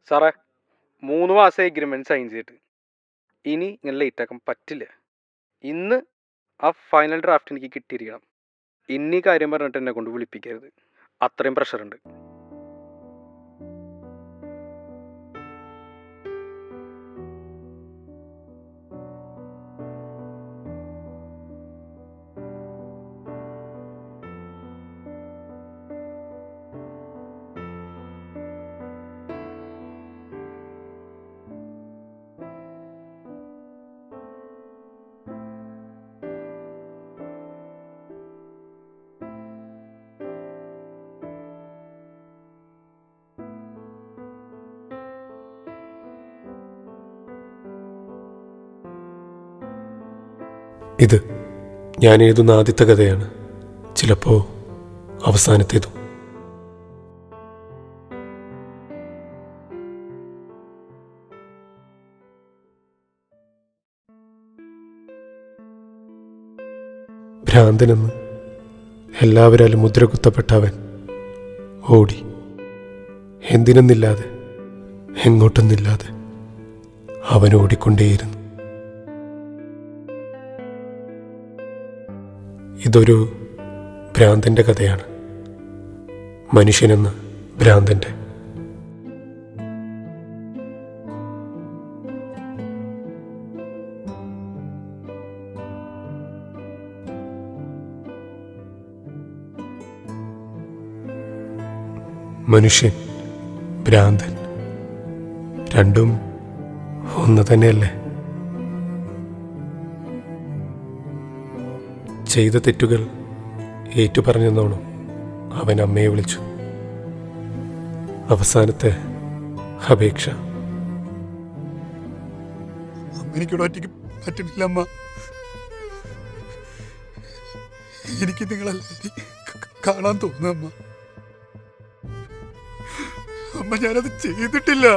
സാറേ 3 മാസം agreement sign ചെയ്തിട്ട് ഇനി ഇങ്ങനെ ലേറ്റ് ആക്കാൻ പറ്റില്ല. ഇന്ന് ആ ഫൈനൽ ഡ്രാഫ്റ്റ് എനിക്ക് കിട്ടിയിരിക്കണം. ഇനി കാര്യം പറഞ്ഞിട്ട് എന്നെ കൊണ്ട് വിളിപ്പിക്കരുത്, അത്രയും പ്രഷറുണ്ട്. ഇത് ഞാൻ എഴുതുന്ന ആദ്യത്തെ കഥയാണ്, ചിലപ്പോൾ അവസാനത്തേതും. ഭ്രാന്തനെന്ന് എല്ലാവരാലും മുദ്രകുത്തപ്പെട്ട അവൻ ഓടി, എന്തിനെന്നില്ലാതെ എങ്ങോട്ടെന്നില്ലാതെ അവൻ ഓടിക്കൊണ്ടേയിരുന്നു. ഇതൊരു ഭ്രാന്തൻ്റെ കഥയാണ്, മനുഷ്യനെന്ന ഭ്രാന്തൻ്റെ. മനുഷ്യൻ, ഭ്രാന്തൻ, രണ്ടും ഒന്ന് തന്നെയല്ലേ? ചെയ്ത തെറ്റുകൾ ഏറ്റുപറഞ്ഞെന്നോണം അവൻ അമ്മയെ വിളിച്ചു. അവസാനത്തെ അപേക്ഷ. എനിക്കിവിടെ ഒറ്റയ്ക്ക് പറ്റണില്ല അമ്മ. എനിക്ക് നിങ്ങളെല്ലാവരും കാണാൻ തോന്നുന്നു അമ്മ. അമ്മ ഞാനത് ചെയ്തിട്ടില്ല.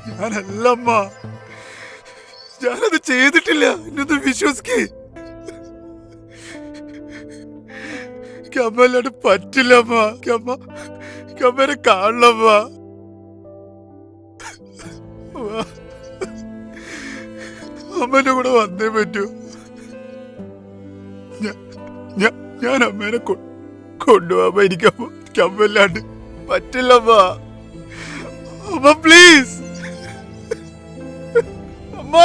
ഞാനല്ല അമ്മ, ഞാനത് ചെയ്തിട്ടില്ല. എന്നൊന്ന് വിശ്വസിക്കേ. അമ്മ അല്ലാണ്ട് പറ്റില്ല അമ്മ. അമ്മേനെ കാണണമ്മ. അമ്മേന്റെ കൂടെ വന്നേ പറ്റൂ. ഞാൻ അമ്മേനെ കൊണ്ടുപോകാൻ എനിക്ക് അമ്മല്ലാണ്ട് പറ്റില്ലമ്മ. അമ്മ പ്ലീസ് അമ്മ.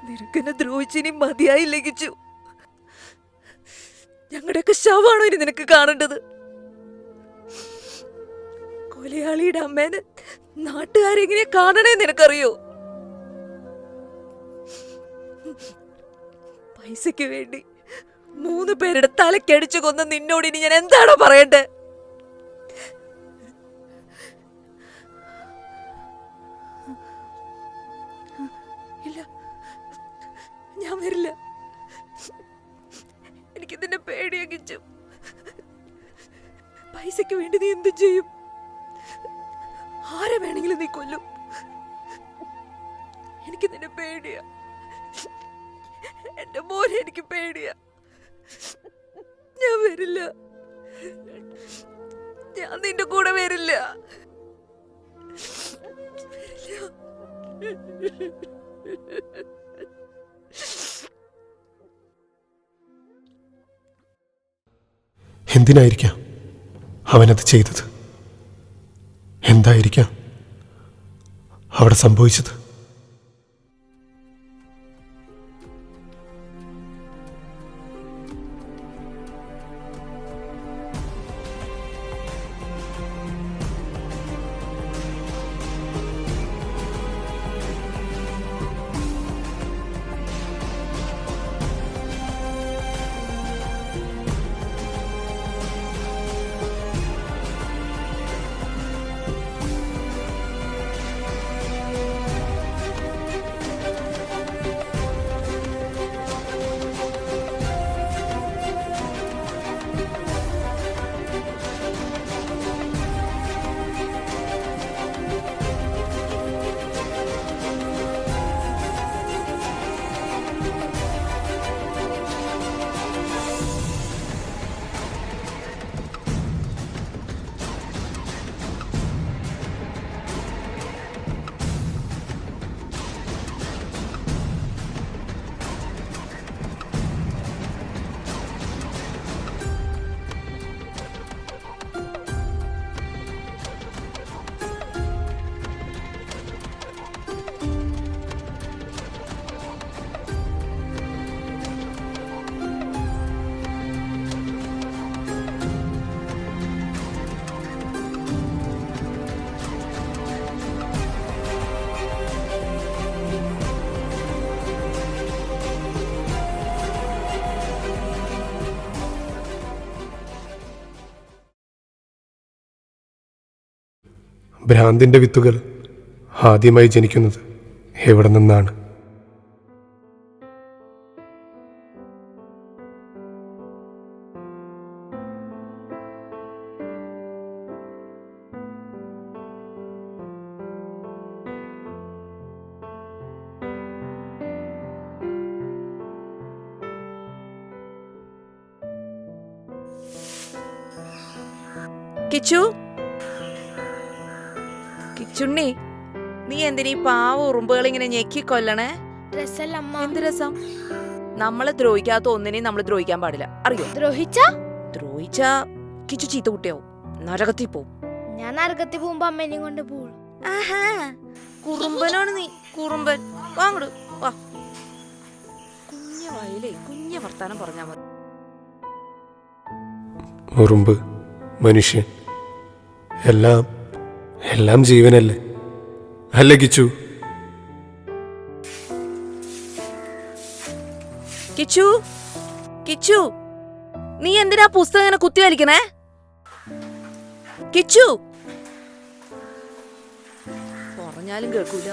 നിനക്കെന്നെ ദ്രോഹിച്ചിനി മതിയായി ലഭിച്ചു. ഞങ്ങളുടെയൊക്കെ ശവമാണോ ഇനി നിനക്ക് കാണേണ്ടത്? കൊലയാളിയുടെ അമ്മേനെ നാട്ടുകാരെങ്ങനെ കാണണേ നിനക്കറിയോ? പൈസയ്ക്ക് വേണ്ടി 3 പേരുടെ തലക്കടിച്ചു കൊന്ന നിന്നോട് ഇനി ഞാൻ എന്താണോ പറയണ്ടേ? ഇല്ല, ഞാൻ വരില്ല. എനിക്ക് നിന്നെ പേടിയാക്കിച്ചു. പൈസയ്ക്ക് വേണ്ടി നീ എന്ത് ചെയ്യും? ആരെ വേണമെങ്കിലും നീ കൊല്ലും. എനിക്ക് നിന്നെ പേടിയാ. എന്റെ മോനെ എനിക്ക് പേടിയാ. ഞാൻ വരില്ല. ഞാൻ നിന്റെ കൂടെ വരില്ല. എന്തിനായിരിക്കാം അവനത് ചെയ്തത്? എന്തായിരിക്കാം അവിടെ സംഭവിച്ചത്? ഭ്രാന്തിൻ്റെ വിത്തുകൾ ആദ്യമായി ജനിക്കുന്നത് എവിടെ നിന്നാണ്? കിച്ചു, കിച്ചുണ്ണി, നീ എന്തിനീ പാവ ഉറുമ്പുകൾ ഇങ്ങനെ ഞെക്കി കൊല്ലണേ? രസല്ലമ്മ. എന്ത് രസം? നമ്മളെ ദ്രോഹിക്കാത്ത ഒന്നിനെയും നമ്മൾ ദ്രോഹിക്കാൻ പാടില്ല, അറിയോ? ദ്രോഹിച്ചാ കിച്ചു ചീത്ത കുട്ടിയാവും, നരകത്തിൽ പോവും. ഞാൻ നരകത്തിൽ പോകുമ്പോ അമ്മേനെയും കൊണ്ട് പോകും. ആഹാ, കുറുമ്പനാണ് നീ, കുറുമ്പൻ. വാങ്ങട് വാ. കുഞ്ഞ വായിലേ കുഞ്ഞ വർത്താനം പറഞ്ഞാ മതി. ഉറുമ്പ്, മനുഷ്യൻ, എല്ലാം എല്ലാം ജീവനല്ലേ? അല്ലേ കിച്ചു? കിച്ചു, കിച്ചു, നീ എന്തിനാ പുസ്തകം ഇങ്ങനെ കുത്തി വലിക്കണേ? കിച്ചു, പറഞ്ഞാലും കേൾക്കൂല.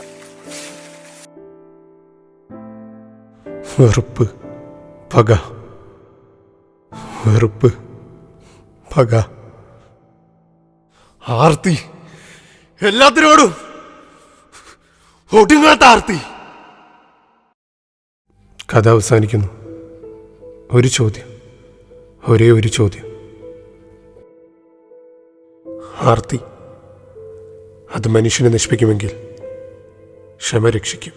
വെറുപ്പ്, പക, വെറുപ്പ്, പക, ആർത്തി, എല്ലാത്തിനോടും ഒടുങ്ങാത്ത ആർത്തി. കഥ അവസാനിക്കുന്നു. ഒരു ചോദ്യം, ഒരേ ഒരു ചോദ്യം. ആർത്തി അത് മനുഷ്യനെ നശിപ്പിക്കുമെങ്കിൽ ക്ഷമ രക്ഷിക്കും.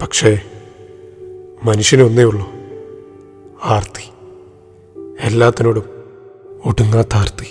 പക്ഷേ മനുഷ്യനൊന്നേ ഉള്ളൂ, ആർത്തി. എല്ലാത്തിനോടും ഒടുങ്ങാത്ത ആർത്തി.